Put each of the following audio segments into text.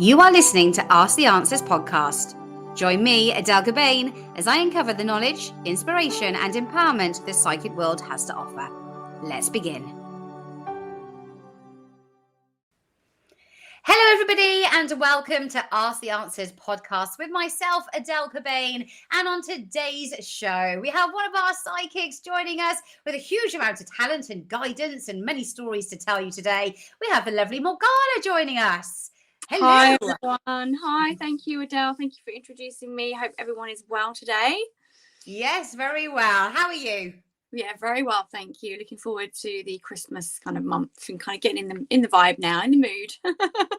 You are listening to Ask the Answers podcast. Join me, Adele Gabain, as I uncover the knowledge, inspiration, and empowerment the psychic world has to offer. Let's begin. Hello, everybody, and welcome to Ask the Answers podcast with myself, Adele Gabain. And on today's show, we have one of our psychics joining us with a huge amount of talent and guidance and many stories to tell you today. We have the lovely Morgana joining us. Hello. Hi, everyone. Hi, thank you, Adele. Thank you for introducing me. Hope everyone is well today. Yes, very well. How are you? Yeah, very well, thank you. Looking forward to the Christmas kind of month and kind of getting in the vibe now, in the mood.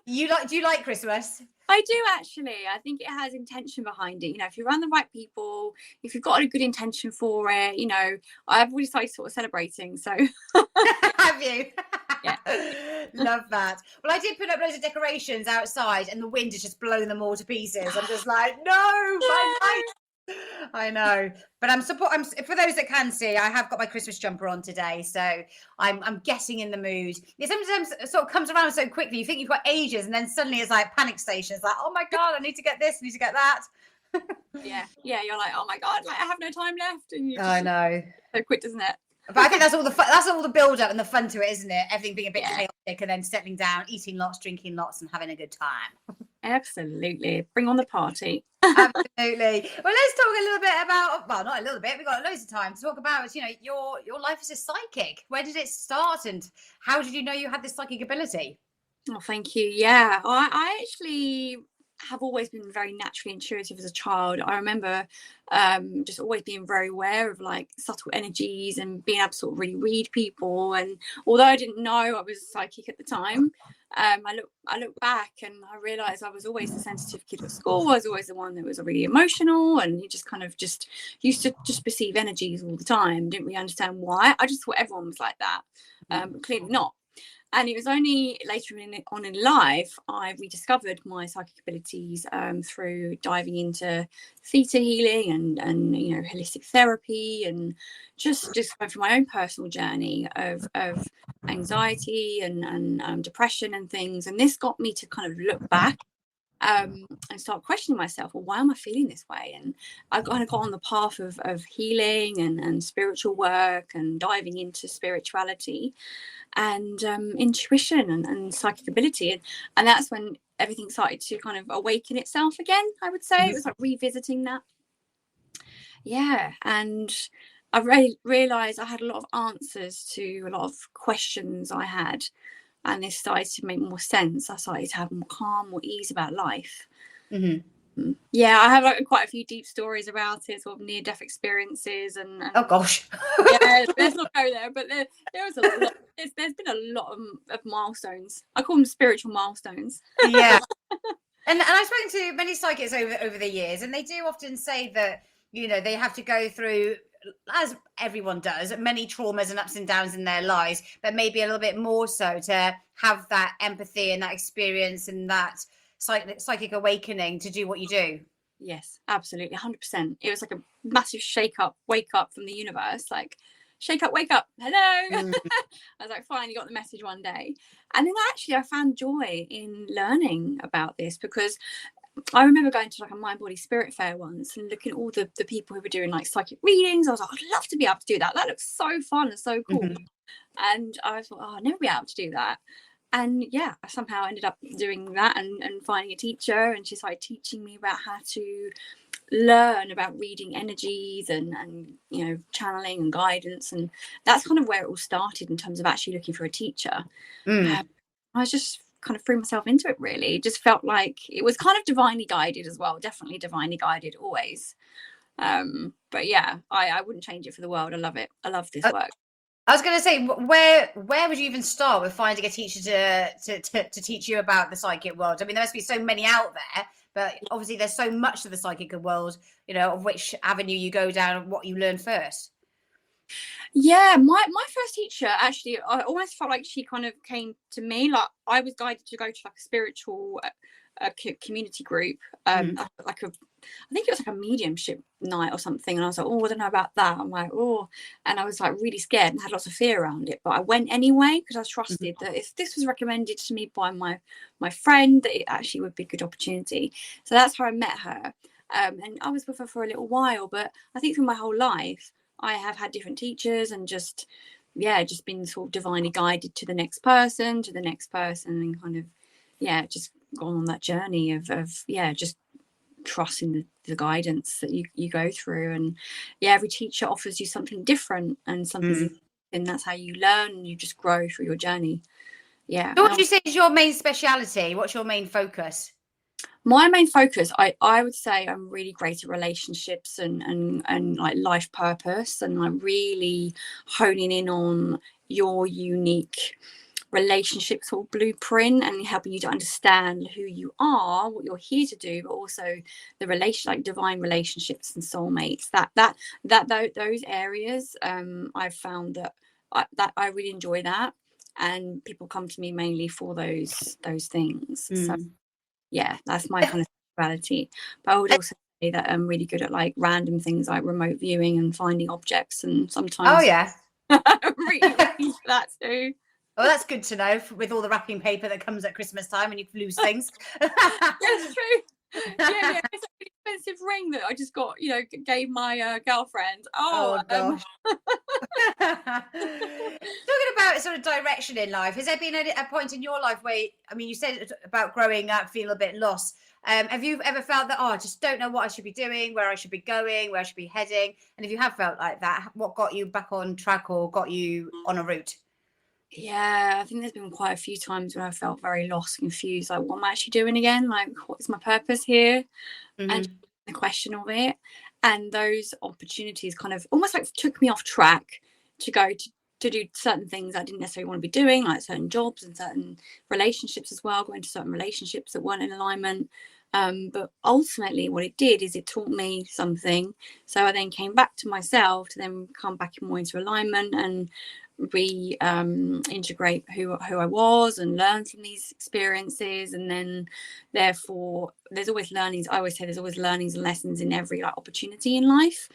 Do you like Christmas? I do actually. I think it has intention behind it. You know, if you're around the right people, if you've got a good intention for it, you know, I've already started sort of celebrating. So have you? Yeah. Love that. Well, I did put up loads of decorations outside and the wind has just blown them all to pieces. I'm just like, no, I know. But for those that can see, I have got my Christmas jumper on today, so I'm getting in the mood. It sometimes sort of comes around so quickly. You think you've got ages, and then suddenly it's like panic station. It's like, oh my god, I need to get this, I need to get that. yeah. You're like, oh my god, like I have no time left, and I know. So quick, doesn't it? But I think that's all the build up and the fun to it, isn't it? Everything being a bit chaotic and then settling down, eating lots, drinking lots, and having a good time. Absolutely. Bring on the party. Absolutely. Well, let's talk a little bit about, well, not a little bit, we've got loads of time to talk about, you know, your life as a psychic. Where did it start and how did you know you had this psychic ability? Oh, thank you. Yeah, I actually have always been very naturally intuitive as a child. I remember just always being very aware of like subtle energies and being able to sort of really read people. And although I didn't know I was psychic at the time, I look back and I realised I was always the sensitive kid at school. I was always the one that was really emotional, and you just kind of just used to just perceive energies all the time. Didn't really understand why. I just thought everyone was like that. Clearly not. And it was only later on in life I rediscovered my psychic abilities through diving into theta healing and you know, holistic therapy, and just going through my own personal journey of anxiety and depression and things. And this got me to kind of look back and start questioning myself. Well, why am I feeling this way? And I kind of got on the path of healing and spiritual work and diving into spirituality and intuition and psychic ability. And that's when everything started to kind of awaken itself again, I would say. It was like revisiting that. Yeah. And I realised I had a lot of answers to a lot of questions I had. And this started to make more sense. I started to have more calm, more ease about life. Mm-hmm. Yeah, I have like quite a few deep stories about it, sort of near-death experiences, and oh gosh, yeah, let's not go there. But there was a lot. There's been a lot of milestones. I call them spiritual milestones. Yeah, and I've spoken to many psychics over the years, and they do often say that, you know, they have to go through, as everyone does, many traumas and ups and downs in their lives, but maybe a little bit more so to have that empathy and that experience and that psychic awakening to do what you do. Yes, absolutely, 100%. It was like a massive wake up from the universe, like shake up, wake up, hello. I was like, finally got the message one day. And then actually I found joy in learning about this, because I remember going to like a mind body spirit fair once and looking at all the people who were doing like psychic readings. I was like, I'd love to be able to do that. That looks so fun and so cool. And I thought, oh, I'll never be able to do that. And yeah, I somehow ended up doing that and finding a teacher, and she started teaching me about how to learn about reading energies and you know, channeling and guidance. And that's kind of where it all started in terms of actually looking for a teacher. I was just kind of threw myself into it, really. It just felt like it was kind of divinely guided as well. Definitely divinely guided always. But yeah, I wouldn't change it for the world. I love it. I love this work. I was going to say, where would you even start with finding a teacher to teach you about the psychic world? I mean, there must be so many out there, but obviously there's so much of the psychic world, you know, of which avenue you go down and what you learn first. Yeah, my first teacher, actually, I almost felt like she kind of came to me. Like I was guided to go to like a spiritual community group, like a I think it was like a mediumship night or something, and I was like, oh, I don't know about that. I'm like, oh, and I was like really scared and had lots of fear around it, but I went anyway because I trusted that if this was recommended to me by my friend, that it actually would be a good opportunity. So that's how I met her, and I was with her for a little while. But I think through my whole life, I have had different teachers, and just been sort of divinely guided to the next person, and kind of just gone on that journey of just trusting the guidance that you go through. And every teacher offers you something different and something and that's how you learn, and you just grow through your journey. So what would you say is your main speciality? What's your main focus? My main focus, I would say, I'm really great at relationships and like life purpose, and I'm really honing in on your unique relationship sort of blueprint and helping you to understand who you are, what you're here to do, but also the relation, like divine relationships and soulmates. Those areas, I've found that I really enjoy that, and people come to me mainly for those things. So that's my kind of speciality. But I would also say that I'm really good at like random things like remote viewing and finding objects, and sometimes really that too. Oh, that's good to know, with all the wrapping paper that comes at Christmas time and you lose things. That's true. It's a really expensive ring that I just got, gave my girlfriend. Gosh. Talking about sort of direction in life, has there been a point in your life where, I mean, you said about growing up, feeling a bit lost. Have you ever felt that, I just don't know what I should be doing, where I should be going, where I should be heading? And if you have felt like that, what got you back on track or got you on a route? Yeah, I think there's been quite a few times when I felt very lost, confused, like what am I actually doing again? Like, what is my purpose here? And the question of it. And those opportunities kind of almost like took me off track to go to do certain things I didn't necessarily want to be doing, like certain jobs and certain relationships as well, going to certain relationships that weren't in alignment. But ultimately what it did is it taught me something. So I then came back to myself to then come back more into alignment and integrate who I was and learn from these experiences. And then therefore there's always learnings. I always say there's always learnings and lessons in every like opportunity in life.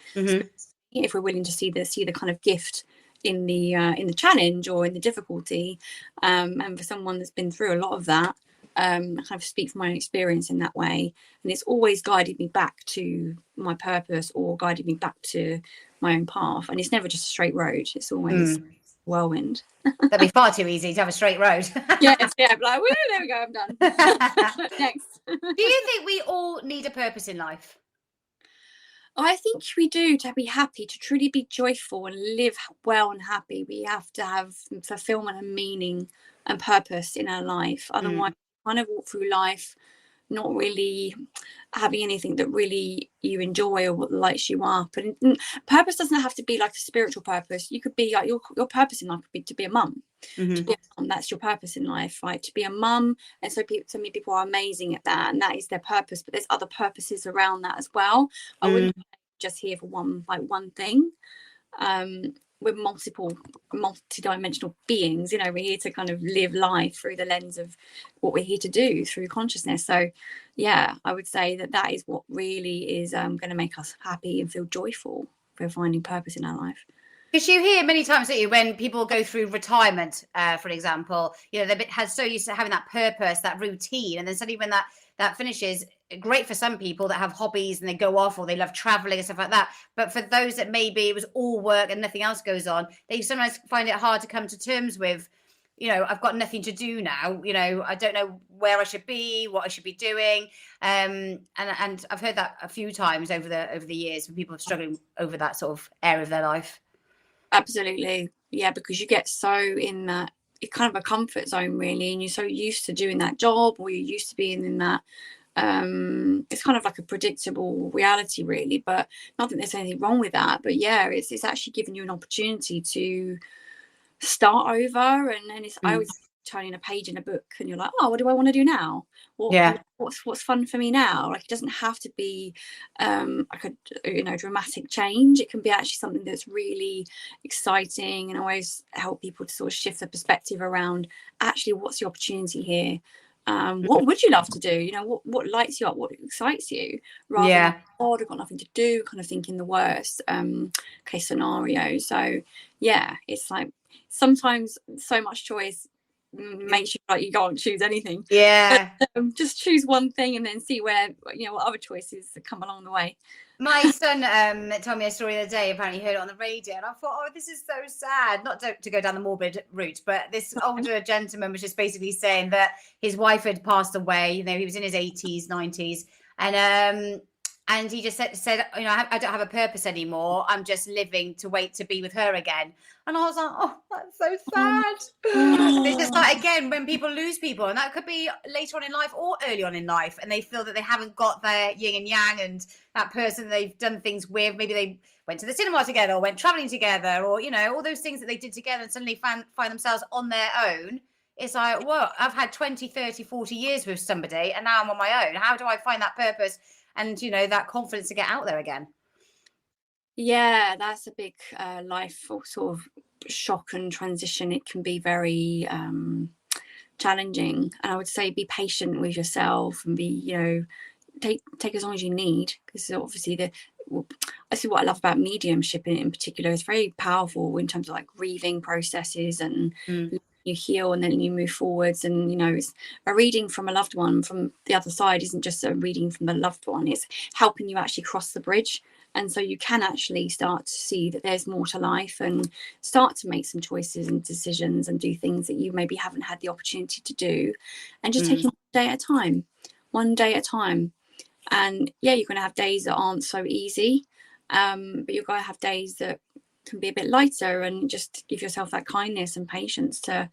If we're willing to see the kind of gift in the challenge or in the difficulty, and for someone that's been through a lot of that, I kind of speak from my own experience in that way, and it's always guided me back to my purpose or guided me back to my own path. And it's never just a straight road, it's always whirlwind. That'd be far too easy to have a straight road. Like, woo, there we go, I'm done. Next. Do you think we all need a purpose in life? I think we do. To be happy, to truly be joyful and live well and happy, we have to have fulfillment and meaning and purpose in our life. Otherwise, you kind of walk through life not really having anything that really you enjoy or what lights you up. And purpose doesn't have to be like a spiritual purpose. You could be like your purpose in life could be to be a mum. To be a mum, that's your purpose in life, right? To be a mum. And so many people are amazing at that, and that is their purpose. But there's other purposes around that as well. I wouldn't just here for one thing. We're multi-dimensional beings, we're here to kind of live life through the lens of what we're here to do through consciousness. So I would say that is what really is going to make us happy and feel joyful. We're finding purpose in our life. Because you hear many times, don't you, when people go through retirement, for example, they're so used to having that purpose, that routine, and then suddenly when that finishes, great for some people that have hobbies and they go off or they love traveling and stuff like that. But for those that maybe it was all work and nothing else goes on, they sometimes find it hard to come to terms with, I've got nothing to do now. I don't know where I should be, what I should be doing. And I've heard that a few times over the years when people are struggling over that sort of area of their life. Absolutely. Yeah, because you get so in that, it's kind of a comfort zone really, and you're so used to doing that job, or you're used to being in that it's kind of like a predictable reality really. But not that there's anything wrong with that, but it's actually giving you an opportunity to start over. And it's I always turning a page in a book and you're like, oh, what do I want to do now? What's fun for me now? Like, it doesn't have to be like a dramatic change. It can be actually something that's really exciting, and always help people to sort of shift the perspective around actually what's the opportunity here. what would you love to do? You know, what lights you up, what excites you, rather than like, oh, I've got nothing to do, kind of thinking the worst case scenario. So yeah, it's like sometimes so much choice makes you like you can't choose anything. Yeah. But, just choose one thing and then see where, you know, what other choices come along the way. My son told me a story the other day. Apparently, he heard it on the radio, and I thought, "Oh, this is so sad." Not to go down the morbid route, but this older gentleman was just basically saying that his wife had passed away. You know, he was in his 80s, 90s, and he just said, "You know, I don't have a purpose anymore. I'm just living to wait to be with her again." And I was like, "Oh, that's so sad." And it's just like, again, when people lose people, and that could be later on in life or early on in life, and they feel that they haven't got their yin and yang and that person they've done things with. Maybe they went to the cinema together or went traveling together, or, you know, all those things that they did together, and suddenly find themselves on their own. It's like, well, I've had 20, 30, 40 years with somebody, and now I'm on my own. How do I find that purpose and, you know, that confidence to get out there again? Yeah, that's a big life sort of shock and transition. It can be very challenging, and I would say be patient with yourself and be, you know, take as long as you need, because obviously I see what I love about mediumship in particular. It's very powerful in terms of like grieving processes, and you heal and then you move forwards. And, you know, it's a reading from a loved one from the other side isn't just a reading from the loved one, it's helping you actually cross the bridge. And so you can actually start to see that there's more to life and start to make some choices and decisions and do things that you maybe haven't had the opportunity to do, and just taking one day at a time. And yeah, you're going to have days that aren't so easy, but you're going to have days that can be a bit lighter, and just give yourself that kindness and patience to,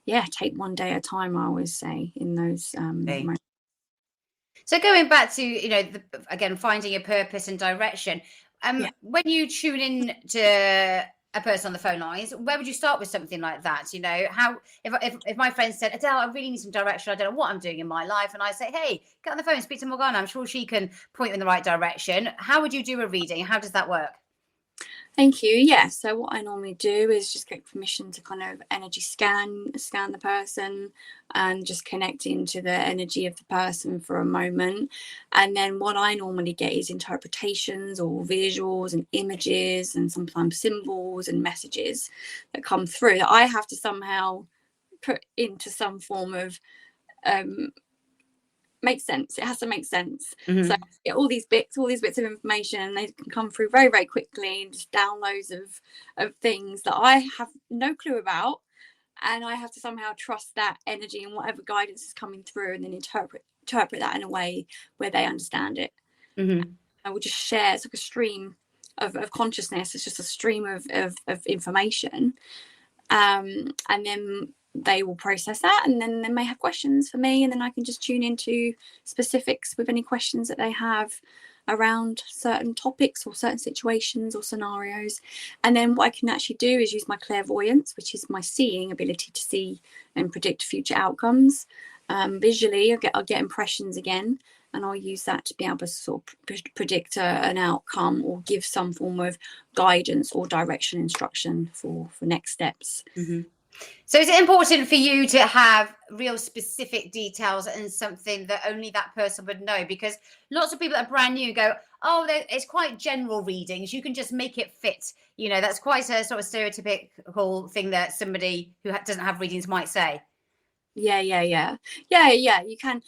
yeah, take one day at a time, I always say, in those moments. So going back to, you know, again, finding your purpose and direction, when you tune in to a person on the phone lines, where would you start with something like that? You know, how if my friend said, Adele, I really need some direction, I don't know what I'm doing in my life, and I say, hey, get on the phone, speak to Morgana, I'm sure she can point you in the right direction. How would you do a reading? How does that work? Thank you. Yeah. So what I normally do is just get permission to kind of energy scan the person, and just connect into the energy of the person for a moment. And then what I normally get is interpretations or visuals and images, and sometimes symbols and messages that come through that I have to somehow put into some form of make sense. It has to make sense. Mm-hmm. So get all these bits of information, they can come through very, very quickly, and just downloads of things that I have no clue about, and I have to somehow trust that energy and whatever guidance is coming through, and then interpret that in a way where they understand it. Mm-hmm. I will just share. It's like a stream of consciousness. It's just a stream of information, and then they will process that, and then they may have questions for me, and then I can just tune into specifics with any questions that they have around certain topics or certain situations or scenarios. And then what I can actually do is use my clairvoyance, which is my seeing ability to see and predict future outcomes. Visually, I'll get impressions again, and I'll use that to be able to sort of predict an outcome or give some form of guidance or direction, instruction for next steps. Mm-hmm. So is it important for you to have real specific details and something that only that person would know? Because lots of people that are brand new go, oh, it's quite general readings. You can just make it fit. You know, that's quite a sort of stereotypical thing that somebody who doesn't have readings might say. Yeah. You can.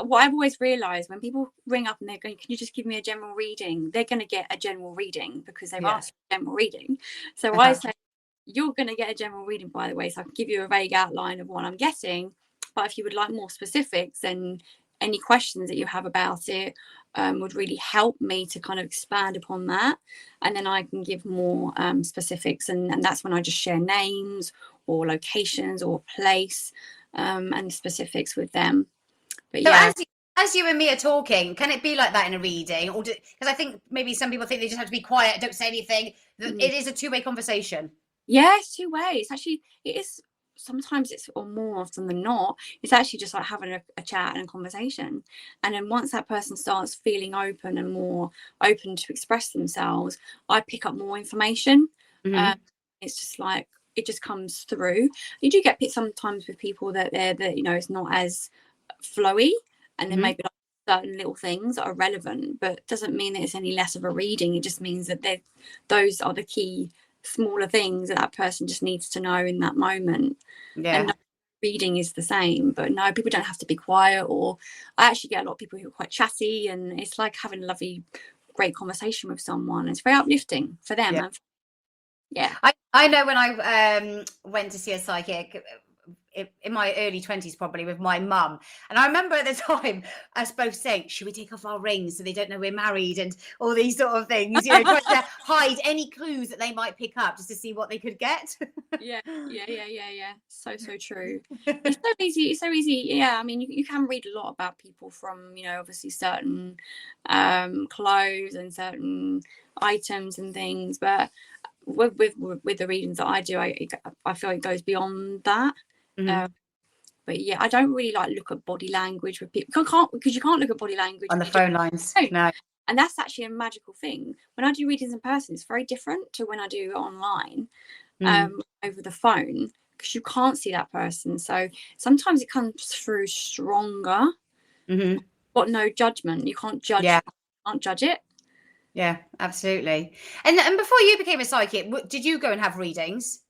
What I've always realised, when people ring up and they're going, "Can you just give me a general reading?" They're going to get a general reading because they've asked for a general reading. So I say, you're going to get a general reading, by the way, so I can give you a vague outline of what I'm getting. But if you would like more specifics, then any questions that you have about it would really help me to kind of expand upon that. And then I can give more specifics. And that's when I just share names or locations or place and specifics with them. But so yeah. As you and me are talking, can it be like that in a reading? Or because I think maybe some people think they just have to be quiet, don't say anything. It is a two-way conversation. Yeah, it's two ways. Actually, it is. Sometimes it's, or more often than not, it's actually just like having a chat and a conversation. And then once that person starts feeling open and more open to express themselves, I pick up more information. Mm-hmm. It's just like, it just comes through. You do get sometimes with people that you know, it's not as flowy, and then maybe like certain little things that are relevant, but doesn't mean that it's any less of a reading. It just means that those are the key smaller things that person just needs to know in that moment. Yeah. And reading is the same, but no, people don't have to be quiet. Or I actually get a lot of people who are quite chatty, and it's like having a lovely, great conversation with someone. It's very uplifting for them. Yeah. I know when I went to see a psychic in my early 20s, probably, with my mum, and I remember at the time us both saying, should we take off our rings so they don't know we're married, and all these sort of things, you know, trying to hide any clues that they might pick up just to see what they could get. Yeah. So true. It's so easy. Yeah, I mean, you can read a lot about people from, you know, obviously certain clothes and certain items and things, but with the readings that I do, I feel it goes beyond that. But yeah, I don't really like look at body language with people. Because you can't look at body language on the phone lines. No. And that's actually a magical thing. When I do readings in person, it's very different to when I do online over the phone, because you can't see that person. So sometimes it comes through stronger, but no judgment. You can't judge. Yeah. You can't judge it. Yeah, absolutely. And before you became a psychic, did you go and have readings?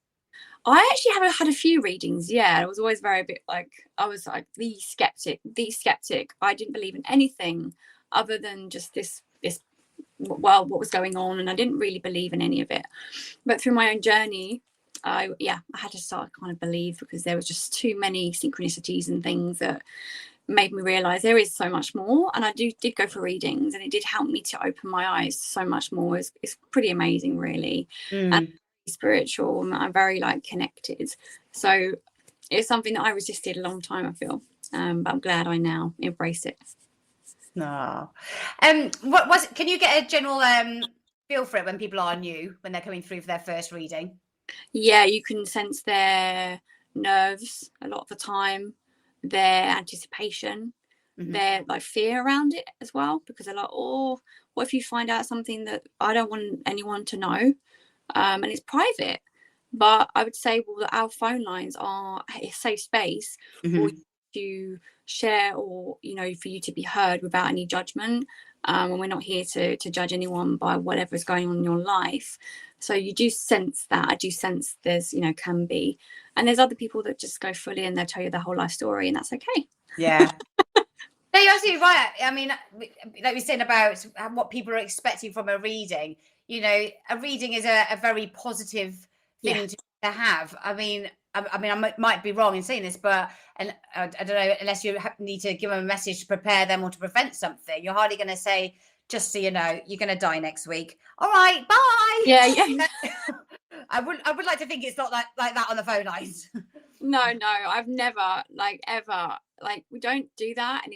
I actually have had a few readings. Yeah, I was always I was like the skeptic. I didn't believe in anything other than just this what was going on, and I didn't really believe in any of it. But through my own journey, I had to start kind of believe, because there was just too many synchronicities and things that made me realize there is so much more. And I did go for readings, and it did help me to open my eyes to so much more. It's pretty amazing, really. And spiritual, and I'm very like connected, so it's something that I resisted a long time, I feel, but I'm glad I now embrace it. No. What was it? Can you get a general feel for it when people are new, when they're coming through for their first reading? Yeah, you can sense their nerves a lot of the time, their anticipation, their like fear around it as well, because they're like, oh, what if you find out something that I don't want anyone to know, and it's private. But I would say, well, that our phone lines are a safe space for you to share, or, you know, for you to be heard without any judgment. And we're not here to judge anyone by whatever's going on in your life. So you do sense that. I do sense there's, you know, can be. And there's other people that just go fully and they'll tell you the whole life story, and that's okay. Yeah. No, you're absolutely right. I mean, like we said about what people are expecting from a reading, you know, a reading is a very positive thing to have. I mean, I might be wrong in saying this, but I don't know, unless you need to give them a message to prepare them or to prevent something, you're hardly going to say, just so you know, you're going to die next week. All right, bye. Yeah. I would like to think it's not like that on the phone lines. No, I've never ever we don't do that, and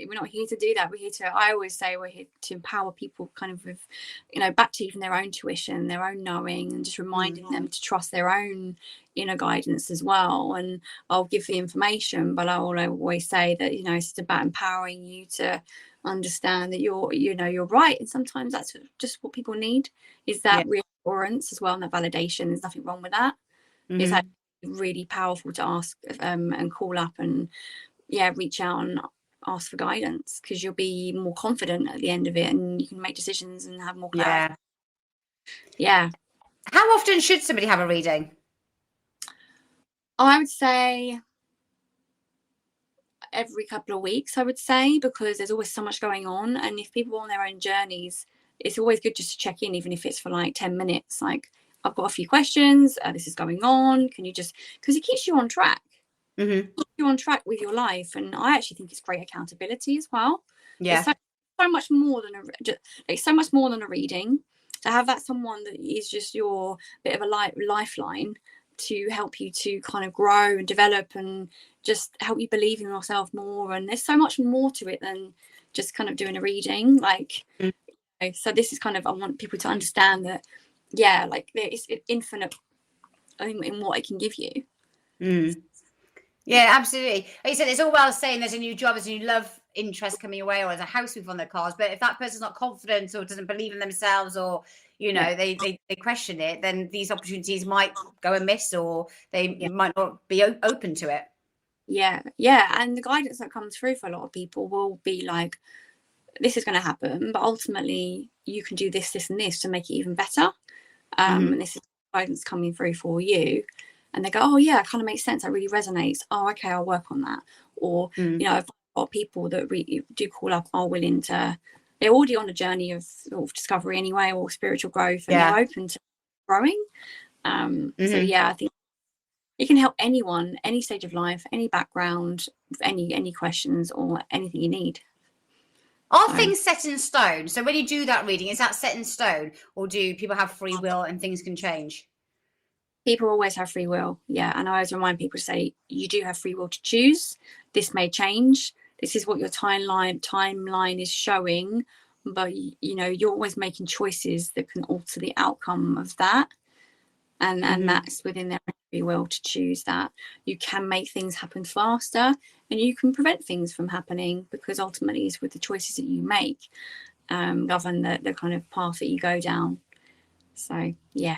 we're not here to do that. We're here to, I always say, we're here to empower people kind of with, you know, back to even their own tuition, their own knowing, and just reminding them to trust their own inner guidance as well. And I'll give the information, but I'll always say that, you know, it's about empowering you to understand that you're right, and sometimes that's just what people need, is that reassurance as well, and that validation. There's nothing wrong with that. It's actually really powerful to ask and call up and reach out and ask for guidance, because you'll be more confident at the end of it, and you can make decisions and have more clarity. How often should somebody have a reading? I would say every couple of weeks, I would say, because there's always so much going on, and if people are on their own journeys, it's always good just to check in, even if it's for like 10 minutes, like, I've got a few questions, this is going on, can you just, because it keeps you on track. Keeps you on track with your life. And I actually think it's great accountability as well. It's so much more than a reading. To have that someone that is just your bit of a lifeline to help you to kind of grow and develop and just help you believe in yourself more. And there's so much more to it than just kind of doing a reading, like so this is kind of, I want people to understand that like it's infinite in what it can give you. Yeah, absolutely. Like you said, it's all well saying there's a new job, there's a new love interest coming away, or there's a house move on their cards, but if that person's not confident or doesn't believe in themselves, or, you know, they question it, then these opportunities might go amiss, or they might not be open to it. Yeah, and the guidance that comes through for a lot of people will be like, this is going to happen, but ultimately you can do this, this, and this to make it even better. And this is guidance coming through for you. And they go, oh yeah, it kind of makes sense. That really resonates. Oh, okay, I'll work on that. Or, you know, I've got people that do call up, are willing to, they're already on a journey of discovery anyway, or spiritual growth, and they're open to growing. So yeah, I think it can help anyone, any stage of life, any background, any questions or anything you need. Are things set in stone? So when you do that reading, is that set in stone, or do people have free will and things can change? People always have free will, yeah. And I always remind people to say, you do have free will to choose. This may change. This is what your timeline is showing, but you know, you're always making choices that can alter the outcome of that. And that's within their free will to choose that. You can make things happen faster, and you can prevent things from happening, because ultimately it's with the choices that you make govern the kind of path that you go down. So yeah.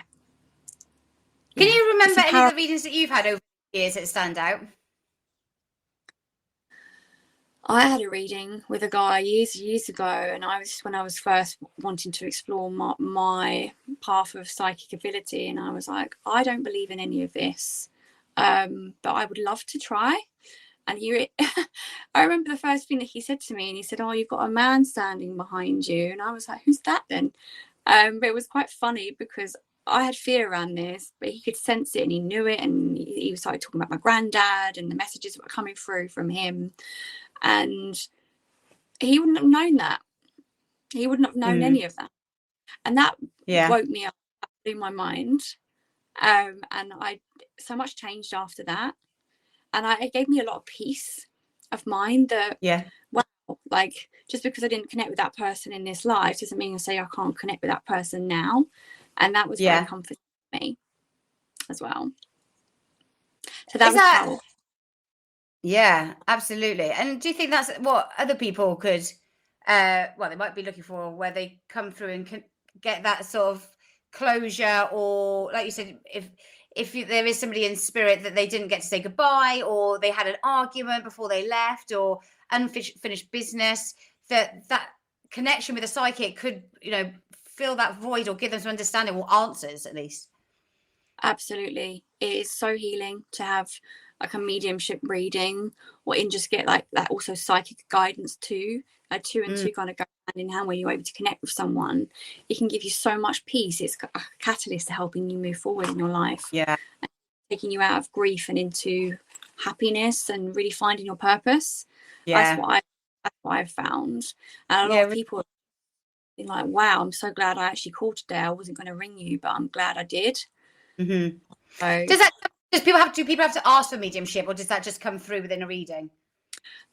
Can you remember any of the readings that you've had over the years that stand out? I had a reading with a guy years ago, and when I was first wanting to explore my path of psychic ability, and I was like, I don't believe in any of this, but I would love to try. And I remember the first thing that he said to me, and he said, oh, you've got a man standing behind you. And I was like, who's that then? But it was quite funny because I had fear around this, but he could sense it and he knew it. And he started talking about my granddad and the messages that were coming through from him. And he wouldn't have known that. He wouldn't have known any of that. And that woke me up, blew my mind. And so much changed after that. And it gave me a lot of peace of mind that, wow, like, just because I didn't connect with that person in this life doesn't mean I say I can't connect with that person now. And that was very comforting for me as well. So that was powerful. Yeah, absolutely. And do you think that's what other people could, they might be looking for, where they come through and can get that sort of closure, or like you said, if there is somebody in spirit that they didn't get to say goodbye, or they had an argument before they left, or unfinished business, that connection with a psychic could, you know, fill that void or give them some understanding or answers at least. Absolutely. It is so healing to have like a mediumship reading, or in just get like that also psychic guidance too. Like two and two kind of go hand in hand when you're able to connect with someone. It can give you so much peace. It's a catalyst to helping you move forward in your life. Yeah. And taking you out of grief and into happiness and really finding your purpose. Yeah. That's what I've found. And a lot of people are like, wow, I'm so glad I actually called today. I wasn't going to ring you, but I'm glad I did. So, do people have to ask for mediumship, or does that just come through within a reading?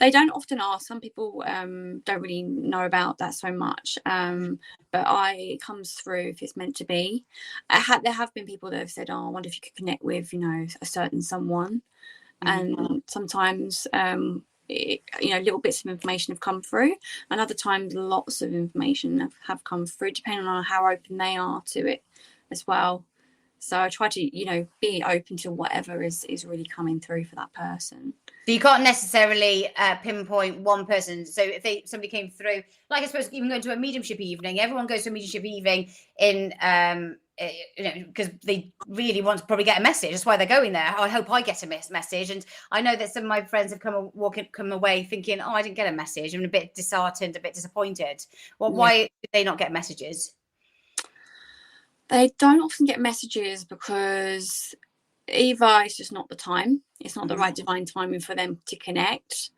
They don't often ask. Some people don't really know about that so much, but it comes through if it's meant to be. There have been people that have said, oh, I wonder if you could connect with, you know, a certain someone. And sometimes little bits of information have come through, and other times lots of information have come through, depending on how open they are to it as well. So I try to, you know, be open to whatever is really coming through for that person. So you can't necessarily pinpoint one person. So if somebody came through, like I suppose even going to a mediumship evening, everyone goes to a mediumship evening in, you know, because they really want to probably get a message. That's why they're going there. I hope I get a message. And I know that some of my friends have come away thinking, oh, I didn't get a message. I'm a bit disheartened, a bit disappointed. Well, why did they not get messages? They don't often get messages because either it's just not the time, it's not the right divine timing for them to connect,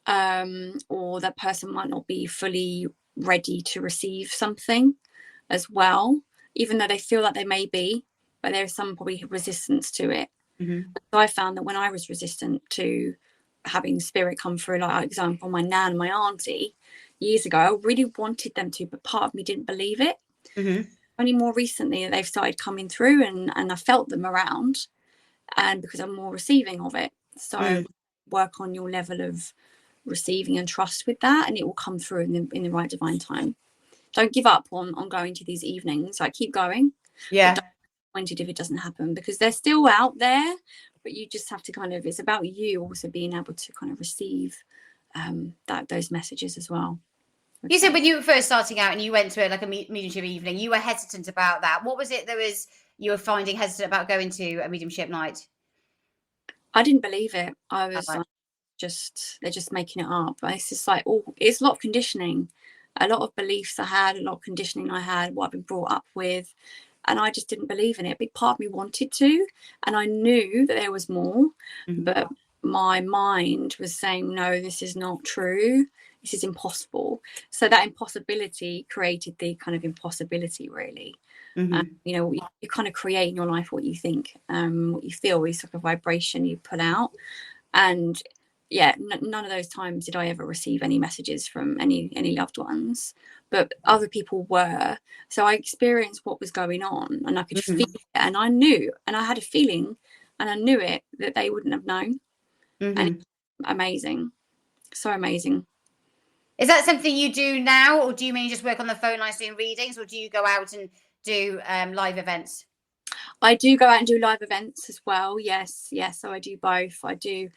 or that person might not be fully ready to receive something as well, even though they feel like they may be, but there is some probably resistance to it. So I found that when I was resistant to having spirit come through, like, for example, my nan and my auntie years ago, I really wanted them to, but part of me didn't believe it. Only more recently they've started coming through, and I felt them around, and because I'm more receiving of it. So work on your level of receiving and trust with that, and it will come through in the right divine time. Don't give up on going to these evenings. Like, keep going. Yeah. disappointed if it doesn't happen, because they're still out there, but you just have to kind of, it's about you also being able to kind of receive those messages as well. You said when you were first starting out and you went to like a mediumship evening, you were hesitant about that. What was it you were finding hesitant about going to a mediumship night? I didn't believe it. I was like, they're just making it up. It's just like, it's a lot of conditioning, a lot of beliefs I had, a lot of conditioning I had, what I've been brought up with, and I just didn't believe in it. A big part of me wanted to, and I knew that there was more, but my mind was saying, no, this is not true. This is impossible. So that impossibility created the kind of impossibility, really. You know, you kind of create in your life what you think, what you feel is like a vibration you put out. And yeah, none of those times did I ever receive any messages from any loved ones, but other people were. So I experienced what was going on, and I could feel it, and I knew, and I had a feeling, and I knew it, that they wouldn't have known. And it's amazing, so amazing. Is that something you do now, or do you mean just work on the phone lines doing readings, or do you go out and do live events? I do go out and do live events as well. Yes. So I do both. I do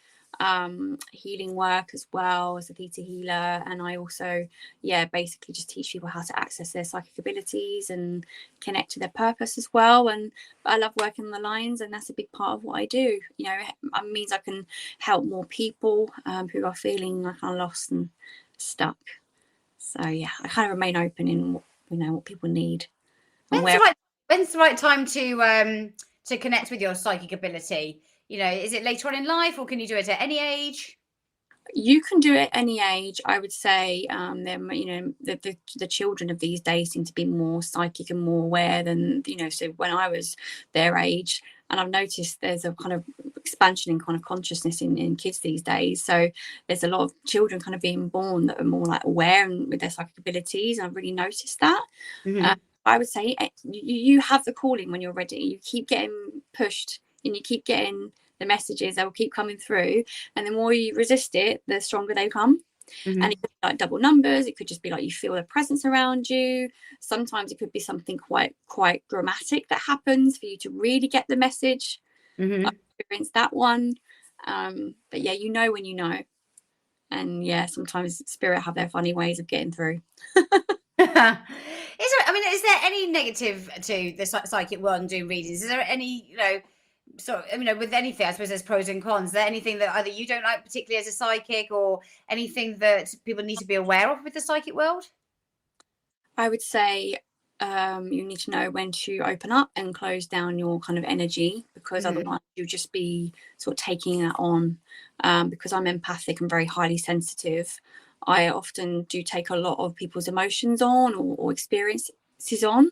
healing work as well as a theta healer, and I also basically just teach people how to access their psychic abilities and connect to their purpose as well. And I love working on the lines, and that's a big part of what I do. You know, it means I can help more people who are feeling like I'm lost and stuck. So yeah, I kind of remain open in what people need. When's the right time to connect with your psychic ability? You know, is it later on in life, or can you do it at any age? You can do it at any age. I would say the children of these days seem to be more psychic and more aware than, so when I was their age. And I've noticed there's a kind of expansion in kind of consciousness in kids these days. So there's a lot of children kind of being born that are more like aware and with their psychic abilities. And I've really noticed that. I would say you have the calling when you're ready. You keep getting pushed and you keep getting the messages. They will keep coming through. And the more you resist it, the stronger they come. And it could be like double numbers. It could just be like you feel their presence around you. Sometimes it could be something quite dramatic that happens for you to really get the message. I've experienced that one. But yeah, you know when you know. And yeah, sometimes spirit have their funny ways of getting through. Is there any negative to the psychic world and doing readings? Is there any, with anything, I suppose there's pros and cons. Is there anything that either you don't like particularly as a psychic, or anything that people need to be aware of with the psychic world? I would say you need to know when to open up and close down your kind of energy, because otherwise you'll just be sort of taking that on. Because I'm empathic and very highly sensitive, I often do take a lot of people's emotions on or experiences on,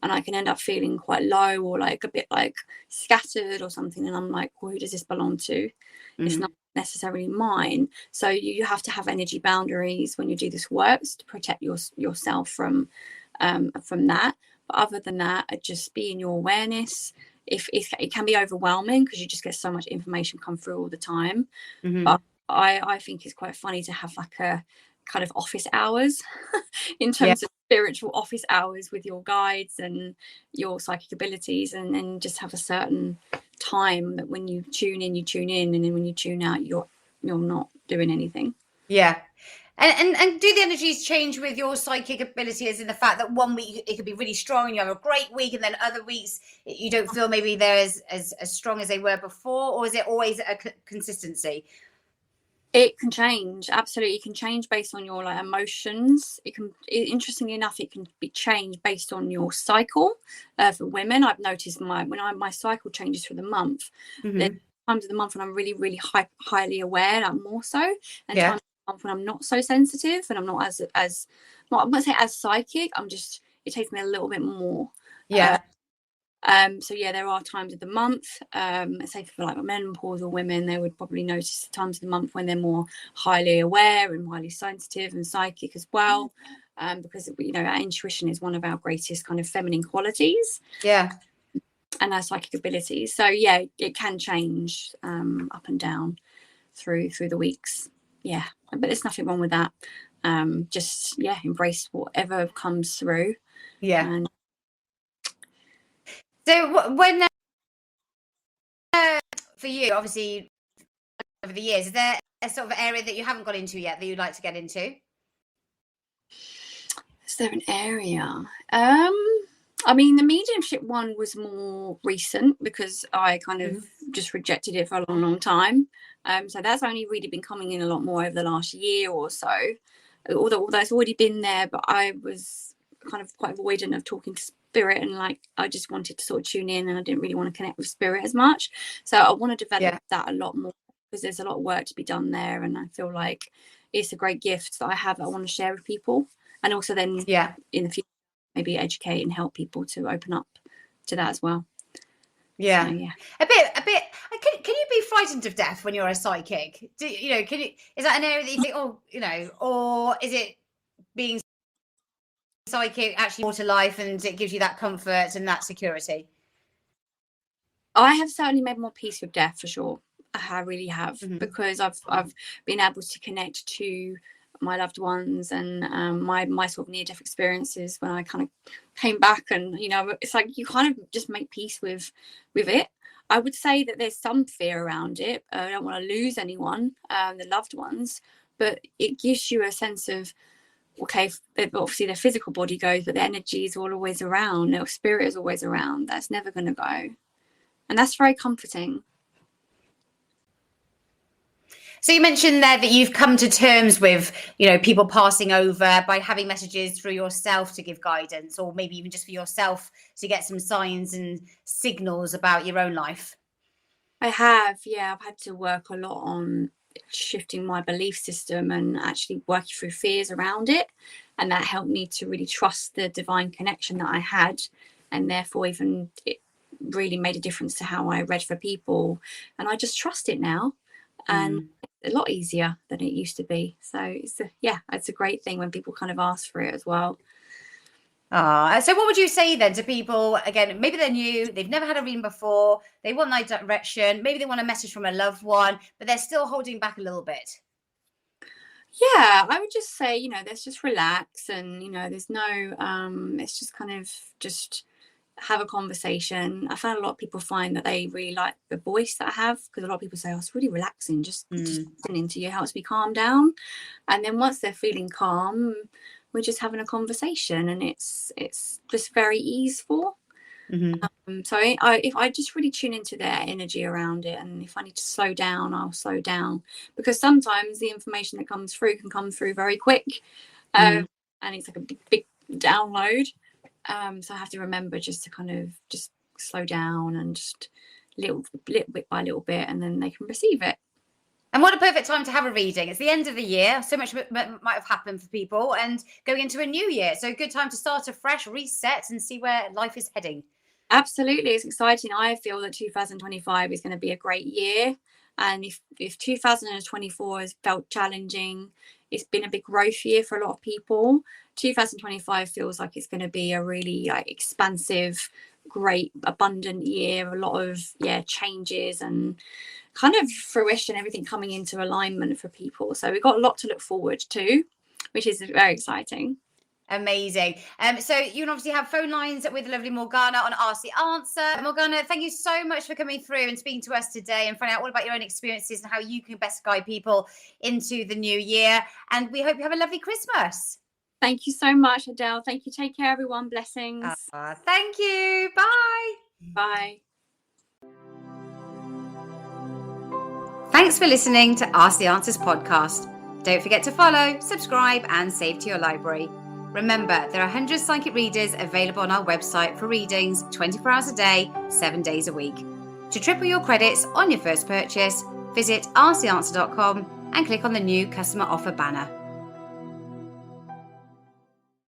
and I can end up feeling quite low or like a bit like scattered or something, and I'm like, well, who does this belong to? It's not necessarily mine. So you have to have energy boundaries when you do this work to protect yourself from that. But other than that, just be in your awareness. If it can be overwhelming because you just get so much information come through all the time, but I think it's quite funny to have like a kind of office hours in terms of spiritual office hours with your guides and your psychic abilities, and then just have a certain time that when you tune in, and then when you tune out, you're not doing anything. And do the energies change with your psychic ability, as in the fact that one week it could be really strong and you have a great week, and then other weeks you don't feel maybe they're as strong as they were before? Or is it always a consistency? It can change. Absolutely. It can change based on your emotions. Interestingly enough, it can be changed based on your cycle. For women, I've noticed my cycle changes through the month. There's times of the month when I'm really, really highly aware, like more so, and times of the month when I'm not so sensitive and I'm not as not, I'm not say as psychic. It takes me a little bit more. So there are times of the month, say for like menopausal women, they would probably notice the times of the month when they're more highly aware and highly sensitive and psychic as well, because our intuition is one of our greatest kind of feminine qualities, and our psychic abilities. So it can change up and down through the weeks, but there's nothing wrong with that. Just embrace whatever comes through. So when for you, obviously over the years, is there a sort of area that you haven't got into yet that you'd like to get into? Is there an area? I mean, the mediumship one was more recent because I kind of just rejected it for a long, long time. So that's only really been coming in a lot more over the last year or so. Although it's already been there, but I was kind of quite avoidant of talking to spirit, and like I just wanted to sort of tune in, and I didn't really want to connect with spirit as much. So I want to develop that a lot more, because there's a lot of work to be done there, and I feel like it's a great gift that I have that I want to share with people, and also then in the future maybe educate and help people to open up to that as well. Yeah. So, yeah. A bit. Can you be frightened of death when you're a psychic? Is that an area that you think, or is it being psychic actually more to life and it gives you that comfort and that security? I have certainly made more peace with death, for sure. I really have, because I've been able to connect to my loved ones, and my sort of near-death experiences when I kind of came back, and it's like you kind of just make peace with it. I would say that there's some fear around it. I don't want to lose anyone, the loved ones, but it gives you a sense of, okay, obviously their physical body goes, but their energy is always around, their spirit is always around. That's never going to go, and that's very comforting. So you mentioned there that you've come to terms with, people passing over by having messages through yourself to give guidance, or maybe even just for yourself to get some signs and signals about your own life. I have, yeah. I've had to work a lot on shifting my belief system and actually working through fears around it. And that helped me to really trust the divine connection that I had. And therefore, even it really made a difference to how I read for people. And I just trust it now. And it's a lot easier than it used to be. So it's a great thing when people kind of ask for it as well. So what would you say then to people, again, maybe they're new, they've never had a reading before, they want that direction, maybe they want a message from a loved one, but they're still holding back a little bit? Yeah, I would just say, let's just relax, and, there's no, it's just kind of just have a conversation. I found a lot of people find that they really like the voice that I have, because a lot of people say, oh, it's really relaxing, just listening to you helps me calm down. And then once they're feeling calm, we're just having a conversation, and it's just very easeful. So if I just really tune into their energy around it, and if I need to slow down, I'll slow down, because sometimes the information that comes through can come through very quick, and it's like a big download. So I have to remember just to kind of just slow down, and just little bit by little bit, and then they can receive it. And what a perfect time to have a reading. It's the end of the year. So much might have happened for people, and going into a new year. So a good time to start afresh, reset, and see where life is heading. Absolutely. It's exciting. I feel that 2025 is going to be a great year. And if 2024 has felt challenging, it's been a big growth year for a lot of people. 2025 feels like it's going to be a really expansive, great, abundant year. A lot of changes and kind of fruition, everything coming into alignment for people. So we've got a lot to look forward to, which is very exciting. Amazing. So you can obviously have phone lines with the lovely Morgana on Ask the Answer. Morgana, thank you so much for coming through and speaking to us today and finding out all about your own experiences and how you can best guide people into the new year. And we hope you have a lovely Christmas. Thank you so much, Adele. Thank you. Take care, everyone. Blessings. Thank you. Bye. Bye. Thanks for listening to Ask the Answers podcast. Don't forget to follow, subscribe, and save to your library. Remember, there are 100 psychic readers available on our website for readings 24 hours a day, 7 days a week. To triple your credits on your first purchase, visit asktheanswer.com and click on the new customer offer banner.